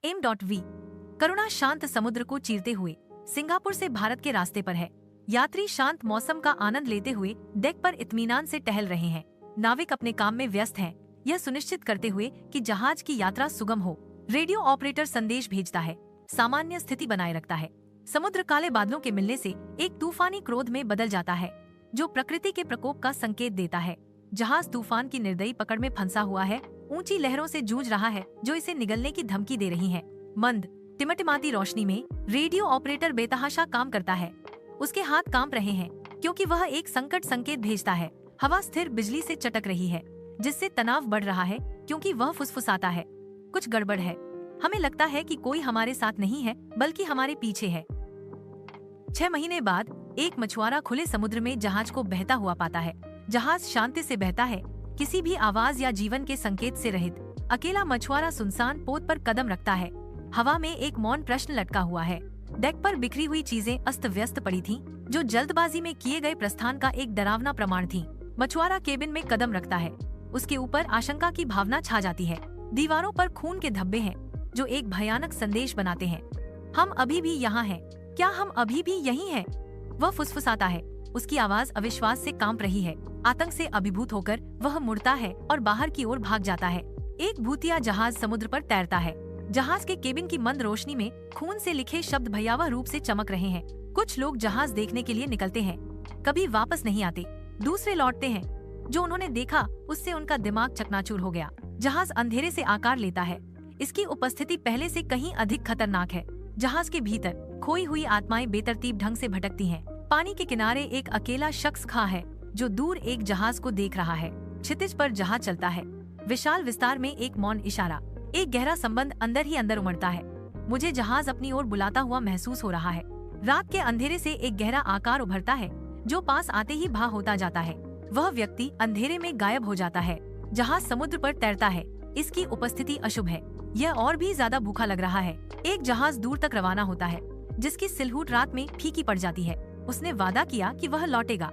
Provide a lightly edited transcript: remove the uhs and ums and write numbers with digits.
M.V. करुणा शांत समुद्र को चीरते हुए सिंगापुर से भारत के रास्ते पर है। यात्री शांत मौसम का आनंद लेते हुए डेक पर इत्मीनान से टहल रहे हैं। नाविक अपने काम में व्यस्त हैं, यह सुनिश्चित करते हुए कि जहाज की यात्रा सुगम हो। रेडियो ऑपरेटर संदेश भेजता है, सामान्य स्थिति बनाए रखता है। समुद्र काले बादलों के मिलने से एक तूफानी क्रोध में बदल जाता है, जो प्रकृति के प्रकोप का संकेत देता है। जहाज तूफान की निर्दयी पकड़ में फंसा हुआ है, ऊंची लहरों से जूझ रहा है जो इसे निगलने की धमकी दे रही हैं। मंद टिमटिमाती रोशनी में रेडियो ऑपरेटर बेतहाशा काम करता है। उसके हाथ कांप रहे हैं क्योंकि वह एक संकट संकेत भेजता है। हवा स्थिर बिजली से चटक रही है, जिससे तनाव बढ़ रहा है क्योंकि वह फुसफुसाता है, कुछ गड़बड़ है। हमें लगता है कि कोई हमारे साथ नहीं है बल्कि हमारे पीछे है। 6 महीने बाद एक मछुआरा खुले समुद्र में जहाज को बहता हुआ पाता है। जहाज शांति से बहता है, किसी भी आवाज या जीवन के संकेत से रहित। अकेला मछुआरा सुनसान पोत पर कदम रखता है। हवा में एक मौन प्रश्न लटका हुआ है। डेक पर बिखरी हुई चीजें अस्त व्यस्त पड़ी थीं, जो जल्दबाजी में किए गए प्रस्थान का एक डरावना प्रमाण थीं। मछुआरा केबिन में कदम रखता है, उसके ऊपर आशंका की भावना छा जाती है। दीवारों पर खून के धब्बे हैं, जो एक भयानक संदेश बनाते हैं। हम अभी भी यहाँ हैं, क्या हम अभी भी यहीं हैं? वह फुसफुसाता है, उसकी आवाज अविश्वास से कांप रही है। आतंक से अभिभूत होकर वह मुड़ता है और बाहर की ओर भाग जाता है। एक भूतिया जहाज समुद्र पर तैरता है। जहाज के केबिन की मंद रोशनी में खून से लिखे शब्द भयावह रूप से चमक रहे हैं। कुछ लोग जहाज देखने के लिए निकलते हैं, कभी वापस नहीं आते। दूसरे लौटते हैं। जो उन्होंने देखा उससे उनका दिमाग चकनाचूर हो गया। जहाज अंधेरे से आकार लेता है। इसकी उपस्थिति पहले से कहीं अधिक खतरनाक है। जहाज के भीतर खोई हुई आत्माएं बेतरतीब ढंग से भटकती हैं। पानी के किनारे एक अकेला शख्स खड़ा है, जो दूर एक जहाज को देख रहा है। क्षितिज पर जहाज चलता है। विशाल विस्तार में एक मौन इशारा, एक गहरा संबंध अंदर ही अंदर उमड़ता है। मुझे जहाज अपनी ओर बुलाता हुआ महसूस हो रहा है। रात के अंधेरे से एक गहरा आकार उभरता है, जो पास आते ही भा होता जाता है। वह व्यक्ति अंधेरे में गायब हो जाता है। जहाज समुद्र पर तैरता है। इसकी उपस्थिति अशुभ है। यह और भी ज्यादा भूखा लग रहा है। एक जहाज दूर तक रवाना होता है, जिसकी सिलहूट रात में फीकी पड़ जाती है। उसने वादा किया कि वह लौटेगा।